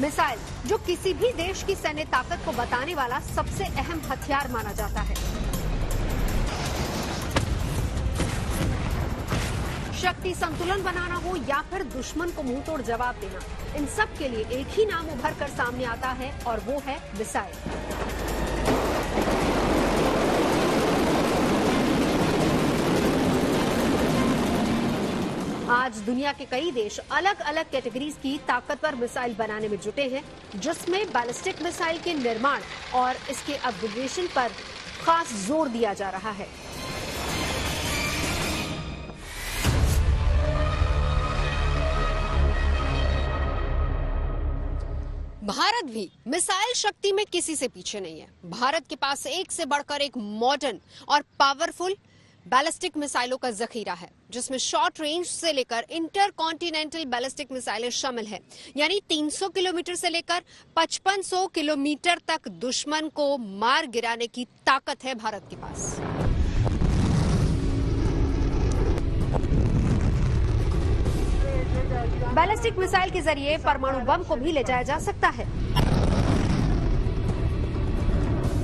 Missile, जो किसी भी देश की सैन्य ताकत को बताने वाला सबसे अहम हथियार माना जाता है। शक्ति संतुलन बनाना हो या फिर दुश्मन को मुंह तोड़ जवाब देना, इन सब के लिए एक ही नाम उभर कर सामने आता है और वो है मिसाइल। आज दुनिया के कई देश अलग अलग कैटेगरीज की ताकतवर मिसाइल बनाने में जुटे हैं, जिसमें बैलिस्टिक मिसाइल के निर्माण और इसके अपग्रेडेशन पर खास जोर दिया जा रहा है। भारत भी मिसाइल शक्ति में किसी से पीछे नहीं है। भारत के पास एक से बढ़कर एक मॉडर्न और पावरफुल बैलिस्टिक मिसाइलों का जखीरा है, जिसमें शॉर्ट रेंज से लेकर इंटर कॉन्टिनेंटल बैलिस्टिक मिसाइलें शामिल हैं। यानी 300 किलोमीटर से लेकर 5500 किलोमीटर तक दुश्मन को मार गिराने की ताकत है भारत के पास। बैलिस्टिक मिसाइल के जरिए परमाणु बम को भी ले जाया जा सकता है।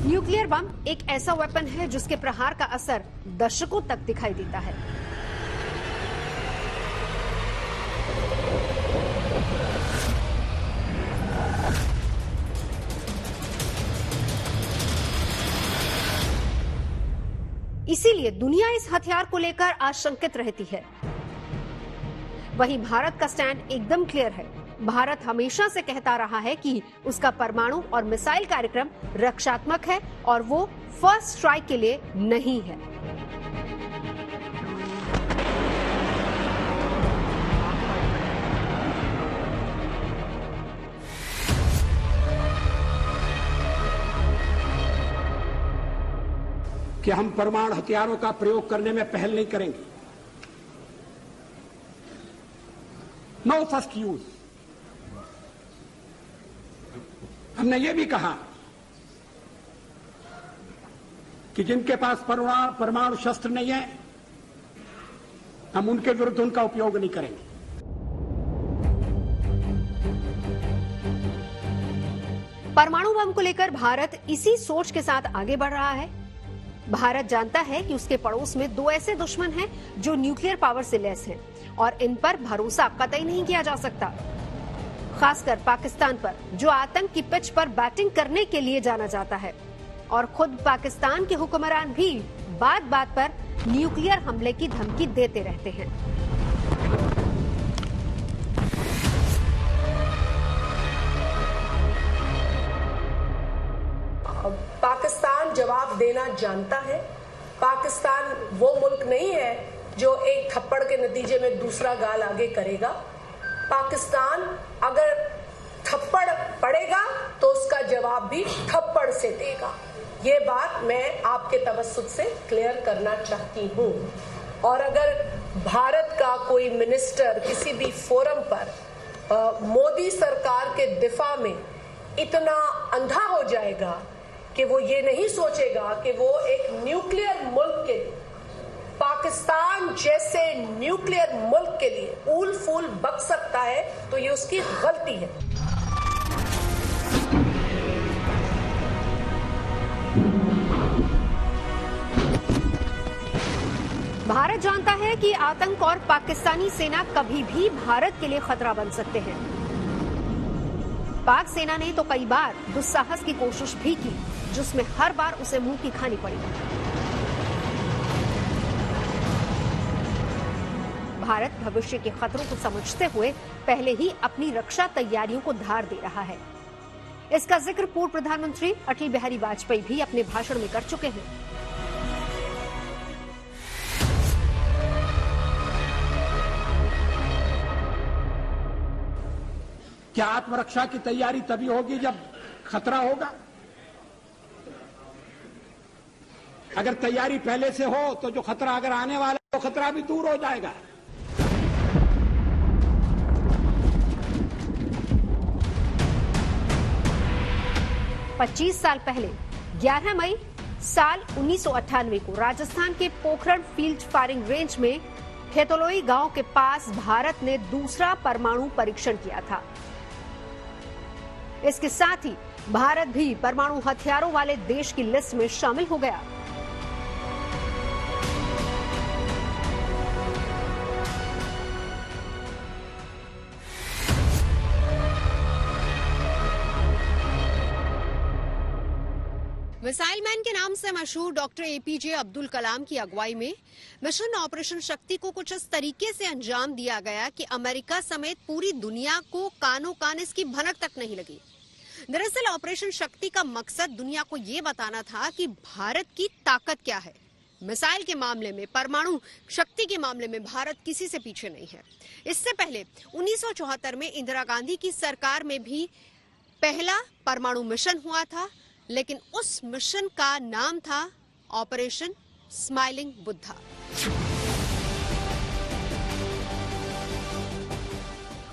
न्यूक्लियर बम एक ऐसा वेपन है जिसके प्रहार का असर दशकों तक दिखाई देता है। इसीलिए दुनिया इस हथियार को लेकर आशंकित रहती है। वहीं भारत का स्टैंड एकदम क्लियर है। भारत हमेशा से कहता रहा है कि उसका परमाणु और मिसाइल कार्यक्रम रक्षात्मक है और वो फर्स्ट स्ट्राइक के लिए नहीं है। कि हम परमाणु हथियारों का प्रयोग करने में पहल नहीं करेंगे। No first use. हमने ये भी कहा कि जिनके पास परमाणु शस्त्र नहीं है, हम उनके विरुद्ध उनका उपयोग नहीं करेंगे। परमाणु बम को लेकर भारत इसी सोच के साथ आगे बढ़ रहा है। भारत जानता है कि उसके पड़ोस में दो ऐसे दुश्मन हैं जो न्यूक्लियर पावर से लैस हैं और इन पर भरोसा कतई नहीं किया जा सकता। खासकर पाकिस्तान पर, जो आतंक की पिच पर बैटिंग करने के लिए जाना जाता है। और खुद पाकिस्तान के हुक्मरान भी बात बात पर न्यूक्लियर हमले की धमकी देते रहते हैं। पाकिस्तान जवाब देना जानता है। पाकिस्तान वो मुल्क नहीं है जो एक थप्पड़ के नतीजे में दूसरा गाल आगे करेगा। पाकिस्तान अगर थप्पड़ पड़ेगा तो उसका जवाब भी थप्पड़ से देगा। ये बात मैं आपके तवज्जुह से क्लियर करना चाहती हूँ। और अगर भारत का कोई मिनिस्टर किसी भी फोरम पर मोदी सरकार के दिफा में इतना अंधा हो जाएगा कि वो ये नहीं सोचेगा कि वो एक न्यूक्लियर मुल्क के लिए, पाकिस्तान जैसे न्यूक्लियर मुल्क के लिए ऊल फूल बक सकता है, तो ये उसकी गलती है। भारत जानता है कि आतंक और पाकिस्तानी सेना कभी भी भारत के लिए खतरा बन सकते हैं। पाक सेना ने तो कई बार दुस्साहस की कोशिश भी की, जिसमें हर बार उसे मुंह की खानी पड़ी। भारत भविष्य के खतरों को समझते हुए पहले ही अपनी रक्षा तैयारियों को धार दे रहा है। इसका जिक्र पूर्व प्रधानमंत्री अटल बिहारी वाजपेयी भी अपने भाषण में कर चुके हैं। क्या आत्मरक्षा की तैयारी तभी होगी जब खतरा होगा? अगर तैयारी पहले से हो तो जो खतरा अगर आने वाला है तो खतरा भी दूर हो जाएगा। पच्चीस साल पहले 11 मई साल 1998 को राजस्थान के पोखरण फील्ड फायरिंग रेंज में खेतलोई गांव के पास भारत ने दूसरा परमाणु परीक्षण किया था। इसके साथ ही भारत भी परमाणु हथियारों वाले देश की लिस्ट में शामिल हो गया। मिसाइल मैन के नाम से मशहूर डॉक्टर एपीजे अब्दुल कलाम की अगुवाई में मिशन ऑपरेशन शक्ति को कुछ इस तरीके से अंजाम दिया गया कि अमेरिका समेत पूरी दुनिया को कानों कान इसकी भनक तक नहीं लगी। दरअसल ऑपरेशन शक्ति का मकसद दुनिया को ये बताना था कि भारत की ताकत क्या है। मिसाइल के मामले में, परमाणु शक्ति के मामले में भारत किसी से पीछे नहीं है। इससे पहले 1974 में इंदिरा गांधी की सरकार में भी पहला परमाणु मिशन हुआ था, लेकिन उस मिशन का नाम था ऑपरेशन स्माइलिंग बुद्धा।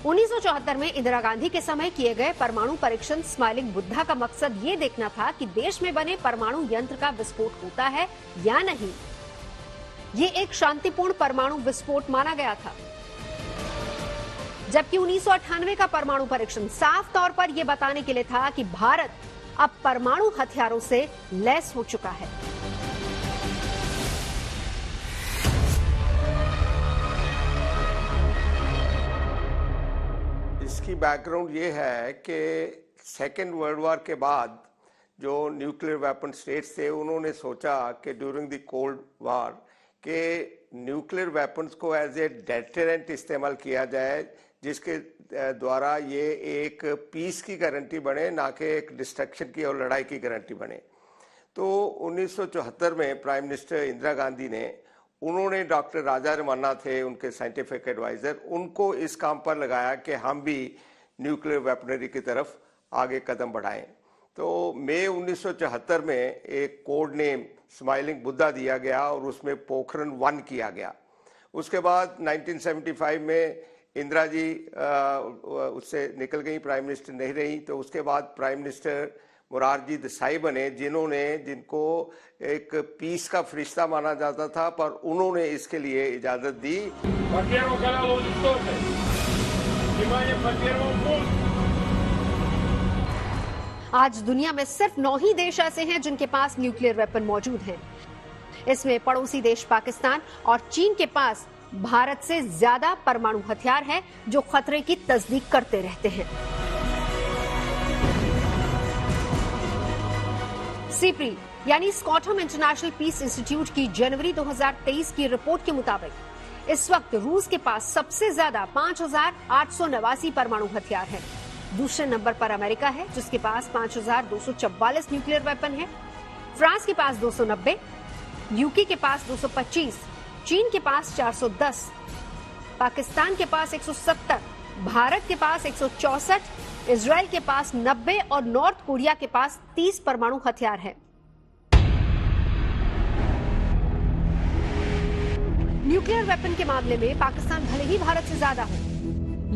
उन्नीस में इंदिरा गांधी के समय किए गए परमाणु परीक्षण स्माइलिंग बुद्धा का मकसद ये देखना था कि देश में बने परमाणु यंत्र का विस्फोट होता है या नहीं। ये एक शांतिपूर्ण परमाणु विस्फोट माना गया था, जबकि 1998 का परमाणु परीक्षण साफ तौर पर यह बताने के लिए था कि भारत अब परमाणु हथियारों से लैस हो चुका है। इसकी बैकग्राउंड ये है कि सेकेंड वर्ल्ड वॉर के बाद जो न्यूक्लियर वेपन स्टेट्स थे, उन्होंने सोचा कि ड्यूरिंग द कोल्ड वॉर के न्यूक्लियर वेपन्स को एज ए डेटरेंट इस्तेमाल किया जाए, जिसके द्वारा ये एक पीस की गारंटी बने, ना कि एक डिस्ट्रक्शन की और लड़ाई की गारंटी बने। तो 1974 में प्राइम मिनिस्टर इंदिरा गांधी ने, उन्होंने डॉक्टर राजा रमन्ना थे उनके साइंटिफिक एडवाइजर, उनको इस काम पर लगाया कि हम भी न्यूक्लियर वेपनरी की तरफ आगे कदम बढ़ाएं। तो मई 1974 में एक कोड नेम स्माइलिंग बुद्धा दिया गया और उसमें पोखरण 1 किया गया। उसके बाद 1975 में इंदिरा जी उससे निकल गई, प्राइम मिनिस्टर नहीं रही। तो उसके बाद प्राइम मिनिस्टर मोरारजी देसाई बने, जिनको एक पीस का फरिश्ता माना जाता था, पर उन्होंने इसके लिए इजाजत दी। आज दुनिया में सिर्फ 9 ही देश ऐसे हैं जिनके पास न्यूक्लियर वेपन मौजूद हैं। इसमें पड़ोसी देश पाकिस्तान और चीन के पास भारत से ज्यादा परमाणु हथियार है, जो खतरे की तस्दीक करते रहते हैं। सीप्री यानी स्कॉटहम इंटरनेशनल पीस इंस्टीट्यूट की जनवरी 2023 की रिपोर्ट के मुताबिक इस वक्त रूस के पास सबसे ज्यादा 5,889 परमाणु हथियार हैं। दूसरे नंबर पर अमेरिका है, जिसके पास 5,244 न्यूक्लियर वेपन है। फ्रांस के पास 290, यूके के पास 225, चीन के पास 410, पाकिस्तान के पास 170, भारत के पास 164, इजराइल के पास 90 और नॉर्थ कोरिया के पास 30 परमाणु हथियार है। न्यूक्लियर वेपन के मामले में पाकिस्तान भले ही भारत से ज्यादा हो,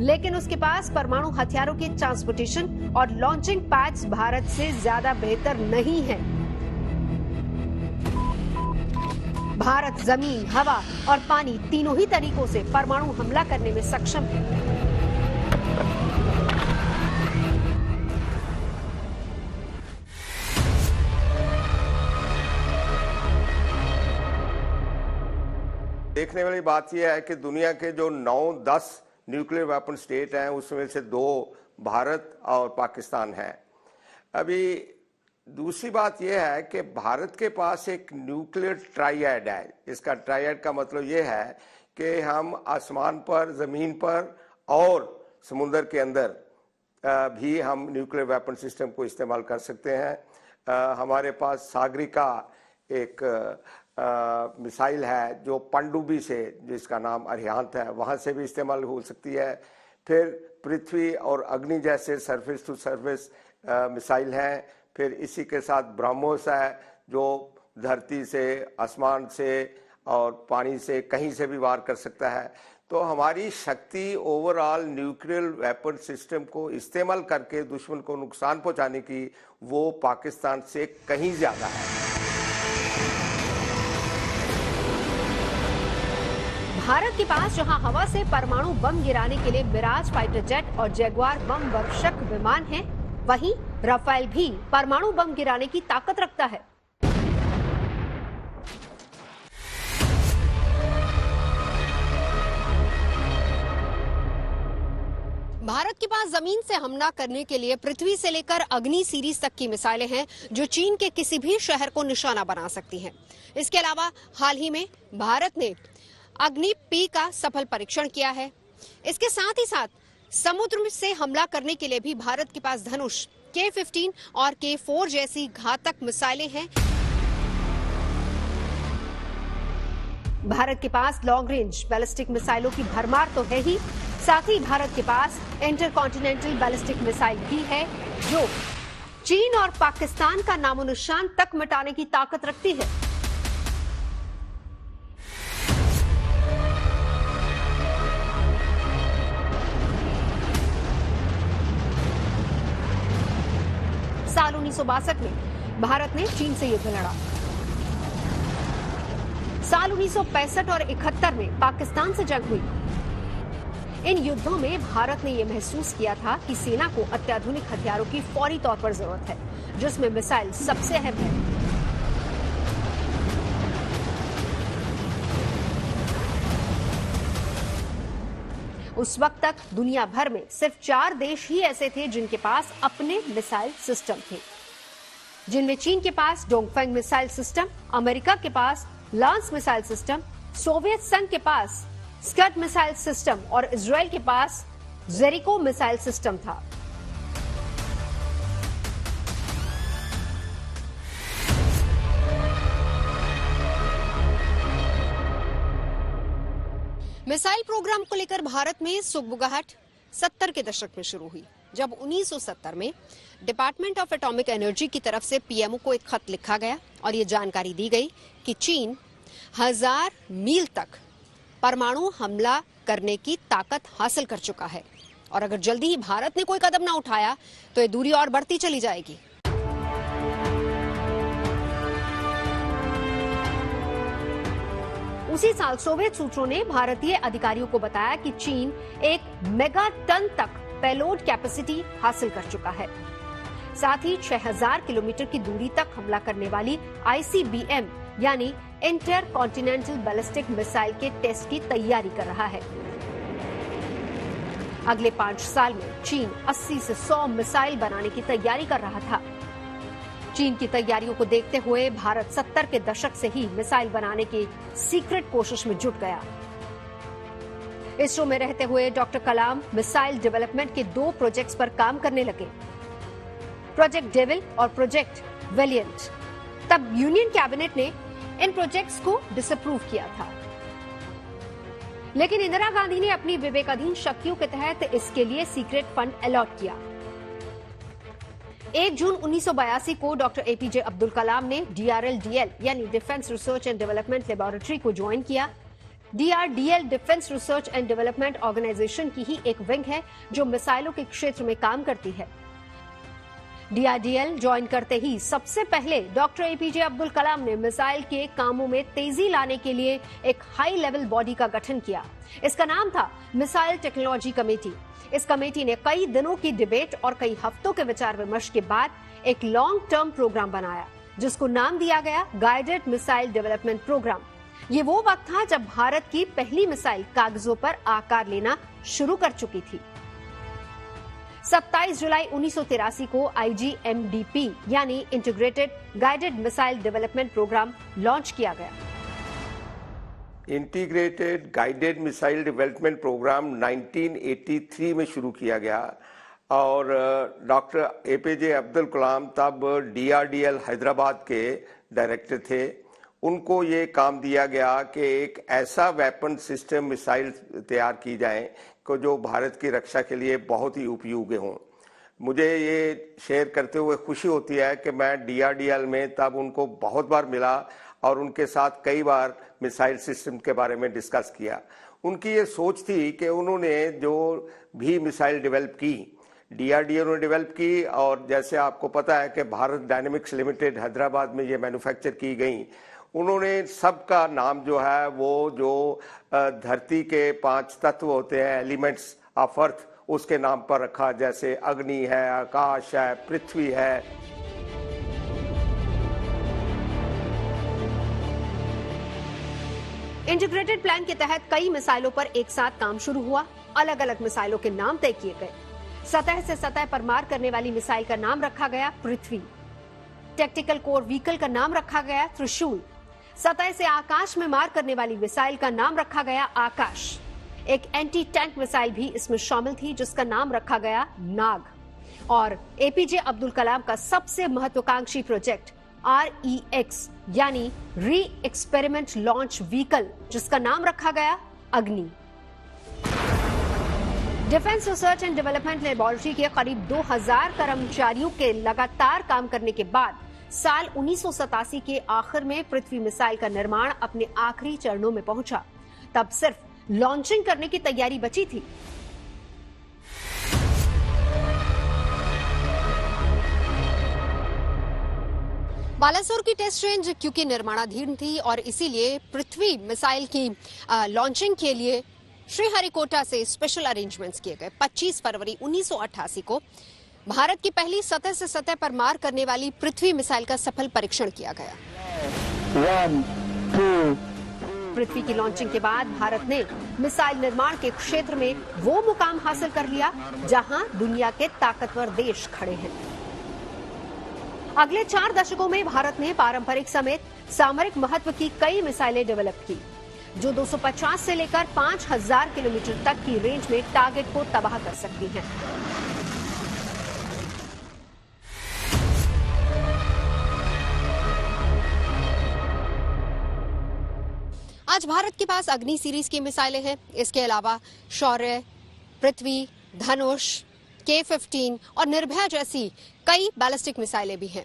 लेकिन उसके पास परमाणु हथियारों के ट्रांसपोर्टेशन और लॉन्चिंग पैड्स भारत से ज्यादा बेहतर नहीं है। भारत जमीन, हवा और पानी तीनों ही तरीकों से परमाणु हमला करने में सक्षम है। देखने वाली बात यह है कि दुनिया के जो 9-10 न्यूक्लियर वेपन स्टेट हैं, उसमें से 2 भारत और पाकिस्तान है। अभी दूसरी बात यह है कि भारत के पास एक न्यूक्लियर ट्राइएड है। इसका ट्राइएड का मतलब यह है कि हम आसमान पर, ज़मीन पर और समुद्र के अंदर भी हम न्यूक्लियर वेपन सिस्टम को इस्तेमाल कर सकते हैं। हमारे पास सागरिका एक मिसाइल है जो पनडुब्बी से, जिसका नाम अरिहंत है, वहाँ से भी इस्तेमाल हो सकती है। फिर पृथ्वी और अग्नि जैसे सरफेस टू सरफेस मिसाइल हैं। फिर इसी के साथ ब्रह्मोस है जो धरती से, आसमान से और पानी से, कहीं से भी वार कर सकता है। तो हमारी शक्ति ओवरऑल न्यूक्लियर वेपन सिस्टम को इस्तेमाल करके दुश्मन को नुकसान पहुंचाने की, वो पाकिस्तान से कहीं ज्यादा है। भारत के पास जहां हवा से परमाणु बम गिराने के लिए मिराज फाइटर जेट और जैगुआर बम वर्षक विमान हैं, वहीं राफेल भी परमाणु बम गिराने की ताकत रखता है। भारत के पास जमीन से हमला करने के लिए पृथ्वी से लेकर अग्नि सीरीज तक की मिसाइलें हैं जो चीन के किसी भी शहर को निशाना बना सकती हैं। इसके अलावा हाल ही में भारत ने अग्नि पी का सफल परीक्षण किया है। इसके साथ ही साथ समुद्र से हमला करने के लिए भी भारत के पास धनुष, K-15 और K-4 जैसी घातक मिसाइलें हैं। भारत के पास लॉन्ग रेंज बैलिस्टिक मिसाइलों की भरमार तो है ही, साथ ही भारत के पास इंटरकॉन्टिनेंटल बैलिस्टिक मिसाइल भी है जो चीन और पाकिस्तान का नामो निशान तक मिटाने की ताकत रखती है। साल 1962 में भारत ने चीन से युद्ध लड़ा। साल 1965 और 71 में पाकिस्तान से जंग हुई। इन युद्धों में भारत ने यह महसूस किया था कि सेना को अत्याधुनिक हथियारों की फौरी तौर पर जरूरत है, जिसमें मिसाइल सबसे अहम है। उस वक्त तक दुनिया भर में सिर्फ 4 देश ही ऐसे थे जिनके पास अपने मिसाइल सिस्टम थे, जिनमें चीन के पास डोंगफेंग मिसाइल सिस्टम, अमेरिका के पास लांस मिसाइल सिस्टम, सोवियत संघ के पास स्कड मिसाइल सिस्टम और इजराइल के पास जेरिको मिसाइल सिस्टम था। मिसाइल प्रोग्राम को लेकर भारत में सुगबुगाहट 70 के दशक में शुरू हुई, जब 1970 में डिपार्टमेंट ऑफ एटॉमिक एनर्जी की तरफ से पीएमओ को एक खत लिखा गया और ये जानकारी दी गई कि चीन 1000 मील तक परमाणु हमला करने की ताकत हासिल कर चुका है और अगर जल्दी ही भारत ने कोई कदम ना उठाया तो ये दूरी और बढ़ती चली जाएगी। उसी साल सोवियत सूत्रों ने भारतीय अधिकारियों को बताया कि चीन 1 मेगा टन तक पेलोड कैपेसिटी हासिल कर चुका है। साथ ही 6000 किलोमीटर की दूरी तक हमला करने वाली ICBM यानी इंटर कॉन्टिनेंटल बैलिस्टिक मिसाइल के टेस्ट की तैयारी कर रहा है। अगले 5 साल में चीन 80 से 100 मिसाइल बनाने की तैयारी कर रहा था। चीन की तैयारियों को देखते हुए भारत 70 के दशक से ही मिसाइल बनाने की सीक्रेट कोशिश में जुट गया। इसरो में रहते हुए डॉक्टर कलाम मिसाइल डेवलपमेंट के 2 प्रोजेक्ट्स पर काम करने लगे, प्रोजेक्ट डेविल और प्रोजेक्ट वेलिएंट। तब यूनियन कैबिनेट ने इन प्रोजेक्ट्स को डिसअप्रूव किया था, लेकिन इंदिरा गांधी ने अपनी विवेकाधीन शक्तियों के तहत इसके लिए सीक्रेट फंड अलॉट किया। 1 जून 1982 को डॉक्टर एपीजे अब्दुल कलाम ने DRDL यानी defence research and development laboratory को ज्वाइन किया। DRDL defence research and development organisation की ही एक विंग है जो मिसाइलों के क्षेत्र में काम करती है। DRDL ज्वाइन करते ही सबसे पहले डॉक्टर एपीजे अब्दुल कलाम ने मिसाइल के कामों में तेजी लाने के लिए एक हाई लेवल बॉडी का गठन किया। इसका नाम था मिसाइल टेक्नोलॉजी कमेटी। इस कमेटी ने कई दिनों की डिबेट और कई हफ्तों के विचार विमर्श के बाद एक लॉन्ग टर्म प्रोग्राम बनाया, जिसको नाम दिया गया गाइडेड मिसाइल डेवलपमेंट प्रोग्राम। ये वो वक्त था जब भारत की पहली मिसाइल कागजों पर आकार लेना शुरू कर चुकी थी। 27 जुलाई 1983 को IGMDP यानी integrated guided missile development programme launch किया गया। Integrated guided missile development programme 1983 में शुरू किया गया और डॉक्टर एपीजे अब्दुल कलाम तब DRDL हैदराबाद के डायरेक्टर थे। उनको ये काम दिया गया कि एक ऐसा वेपन सिस्टम मिसाइल तैयार की जाए को जो भारत की रक्षा के लिए बहुत ही उपयोगी हों। मुझे ये शेयर करते हुए खुशी होती है कि मैं DRDL में तब उनको बहुत बार मिला और उनके साथ कई बार मिसाइल सिस्टम के बारे में डिस्कस किया। उनकी ये सोच थी कि उन्होंने जो भी मिसाइल डेवलप की, DRDL ने डेवलप की और जैसे आपको पता है कि भारत डायनेमिक्स लिमिटेड हैदराबाद में ये मैन्युफैक्चर की गई। उन्होंने सबका नाम जो है वो जो धरती के 5 तत्व होते हैं, एलिमेंट्स ऑफ अर्थ, उसके नाम पर रखा, जैसे अग्नि है, आकाश है, पृथ्वी है। इंटीग्रेटेड प्लान के तहत कई मिसाइलों पर एक साथ काम शुरू हुआ। अलग अलग मिसाइलों के नाम तय किए गए। सतह से सतह पर मार करने वाली मिसाइल का नाम रखा गया पृथ्वी। टैक्टिकल कोर व्हीकल का नाम रखा गया त्रिशूल। सतह से आकाश में मार करने वाली मिसाइल का नाम रखा गया आकाश। एक एंटी टैंक मिसाइल भी इसमें शामिल थी जिसका नाम रखा गया नाग। और एपीजे अब्दुल कलाम का सबसे महत्वाकांक्षी प्रोजेक्ट REX यानी री एक्सपेरिमेंट लॉन्च व्हीकल, जिसका नाम रखा गया अग्नि। Defence research and development laboratory के करीब 2000 कर्मचारियों के लगातार काम करने के बाद साल 1987 के आखिर में पृथ्वी मिसाइल का निर्माण अपने आखिरी चरणों में पहुंचा। तब सिर्फ लॉन्चिंग करने की तैयारी बची थी। बालासोर की टेस्ट रेंज क्योंकि निर्माणाधीन थी और इसीलिए पृथ्वी मिसाइल की लॉन्चिंग के लिए श्रीहरिकोटा से स्पेशल अरेंजमेंट्स किए गए। 25 फरवरी 1988 को भारत की पहली सतह से सतह पर मार करने वाली पृथ्वी मिसाइल का सफल परीक्षण किया गया। पृथ्वी की लॉन्चिंग के बाद भारत ने मिसाइल निर्माण के क्षेत्र में वो मुकाम हासिल कर लिया जहां दुनिया के ताकतवर देश खड़े हैं। अगले 4 दशकों में भारत ने पारंपरिक समेत सामरिक महत्व की कई मिसाइलें डेवलप की जो 250 से लेकर 5000 किलोमीटर तक की रेंज में टारगेट को तबाह कर सकती हैं। आज भारत के पास अग्नि सीरीज की मिसाइलें हैं। इसके अलावा शौर्य, पृथ्वी, धनुष, K-15 और निर्भया जैसी कई बैलिस्टिक मिसाइलें भी हैं।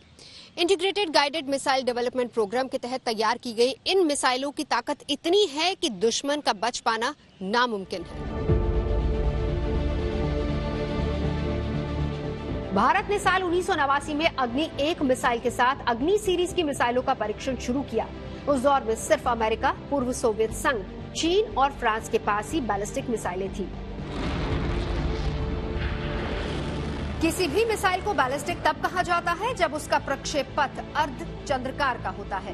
Integrated guided missile development programme के तहत तैयार की गई इन मिसाइलों की ताकत इतनी है कि दुश्मन का बच पाना नामुमकिन है। भारत ने साल 1989 में अग्नि 1 मिसाइल के साथ अग्नि सीरीज की मिसाइलों का परीक्षण शुरू किया। उस दौर में सिर्फ अमेरिका, पूर्व सोवियत संघ, चीन और फ्रांस के पास ही बैलिस्टिक मिसाइलें थी। किसी भी मिसाइल को बैलिस्टिक तब कहा जाता है जब उसका प्रक्षेप पथ अर्ध चंद्राकार का होता है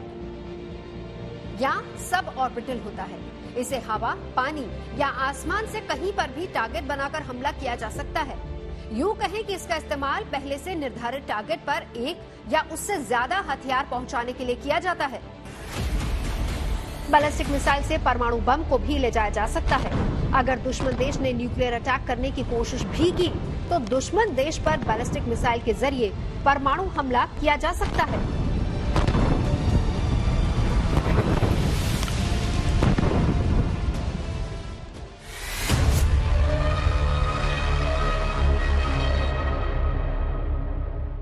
या सब ऑर्बिटल होता है। इसे हवा, पानी या आसमान से कहीं पर भी टारगेट बनाकर हमला किया जा सकता है। यूं कहें कि इसका इस्तेमाल पहले से निर्धारित टारगेट पर एक या उससे ज्यादा हथियार पहुंचाने के लिए किया जाता है। बैलिस्टिक मिसाइल से परमाणु बम को भी ले जाया जा सकता है। अगर दुश्मन देश ने न्यूक्लियर अटैक करने की कोशिश भी की तो दुश्मन देश पर बैलिस्टिक मिसाइल के जरिए परमाणु हमला किया जा सकता है।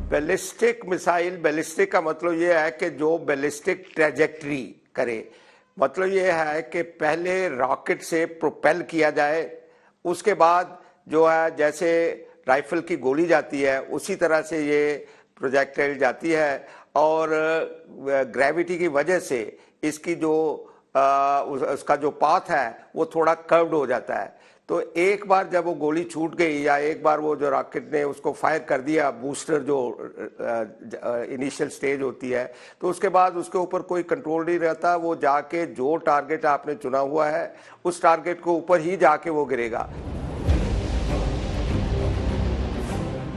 बैलिस्टिक मिसाइल, बैलिस्टिक का मतलब ये है कि जो बैलिस्टिक ट्रैजेक्टरी करे। मतलब ये है कि पहले रॉकेट से प्रोपेल किया जाए, उसके बाद जो है जैसे राइफल की गोली जाती है उसी तरह से ये प्रोजेक्टाइल जाती है और ग्रेविटी की वजह से इसकी जो उसका जो पाथ है वो थोड़ा कर्व्ड हो जाता है। तो एक बार जब वो गोली छूट गई या एक बार वो जो रॉकेट ने उसको फायर कर दिया, बूस्टर जो इनिशियल स्टेज होती है, तो उसके बाद उसके ऊपर कोई कंट्रोल नहीं रहता। वो जाके जो टारगेट आपने चुना हुआ है उस टारगेट को ऊपर ही जाके वो गिरेगा।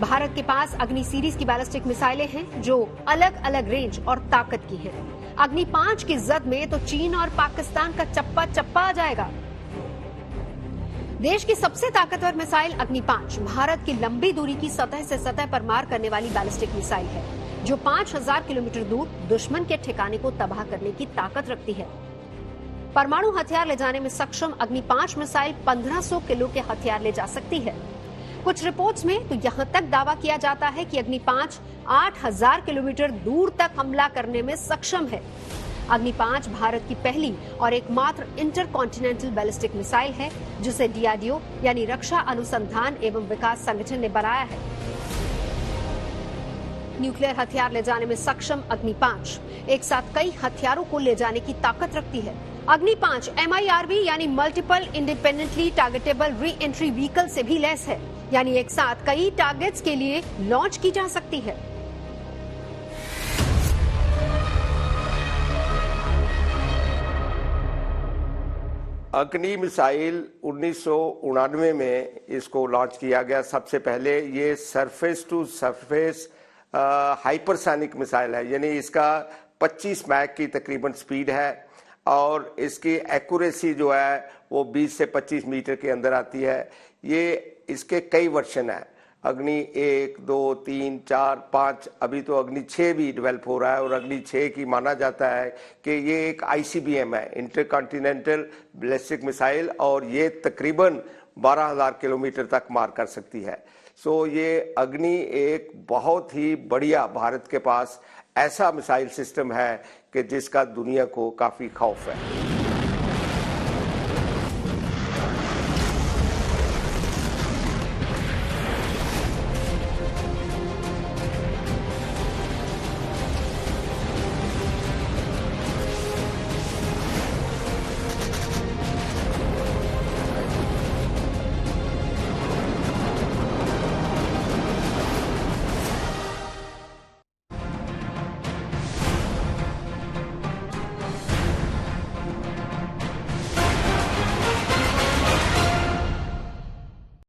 भारत के पास अग्नि सीरीज की बैलिस्टिक मिसाइलें हैं जो अलग अलग रेंज और ताकत की हैं। अग्नि 5 की जद में तो चीन और पाकिस्तान का चप्पा चप्पा आ जाएगा। देश की सबसे ताकतवर मिसाइल अग्नि 5 भारत की लंबी दूरी की सतह से सतह पर मार करने वाली बैलिस्टिक मिसाइल है जो 5000 किलोमीटर दूर दुश्मन के ठिकाने को तबाह करने की ताकत रखती है। परमाणु हथियार ले जाने में सक्षम अग्नि 5 मिसाइल 1500 किलो के हथियार ले जा सकती है। कुछ रिपोर्ट्स में तो यहां तक दावा किया जाता है कि अग्नि 5 8000 किलोमीटर दूर तक हमला करने में सक्षम है। अग्नि 5 भारत की पहली और एकमात्र इंटरकॉन्टिनेंटल बैलिस्टिक मिसाइल है जिसे डीआरडीओ यानी रक्षा अनुसंधान एवं विकास संगठन ने बनाया है। न्यूक्लियर हथियार ले जाने में सक्षम अग्नि 5 एक साथ कई हथियारों को ले जाने की ताकत रखती है। अग्नि 5 MIRV यानी multiple independently targetable re entry vehicle से भी लैस है। यानी एक साथ कई टारगेट्स के लिए लॉन्च की जा सकती है। अग्नि मिसाइल 1999 में इसको लॉन्च किया गया। सबसे पहले ये surface to surface hypersonic missile है, यानी इसका 25 मैक की तकरीबन स्पीड है और इसकी एक्यूरेसी जो है वो 20 से 25 मीटर के अंदर आती है। ये इसके कई वर्जन है, अग्नि 1, 2, 3, 4, 5, अभी तो अग्नि 6 भी डेवलप हो रहा है और अग्नि 6 की माना जाता है कि ये एक ICBM है, इंटरकॉन्टिनेंटल बैलिस्टिक मिसाइल, और ये तकरीबन 12,000 किलोमीटर तक मार कर सकती है। सो ये अग्नि एक बहुत ही बढ़िया, भारत के पास ऐसा मिसाइल सिस्टम है कि जिसका दुनिया को काफ़ी खौफ है।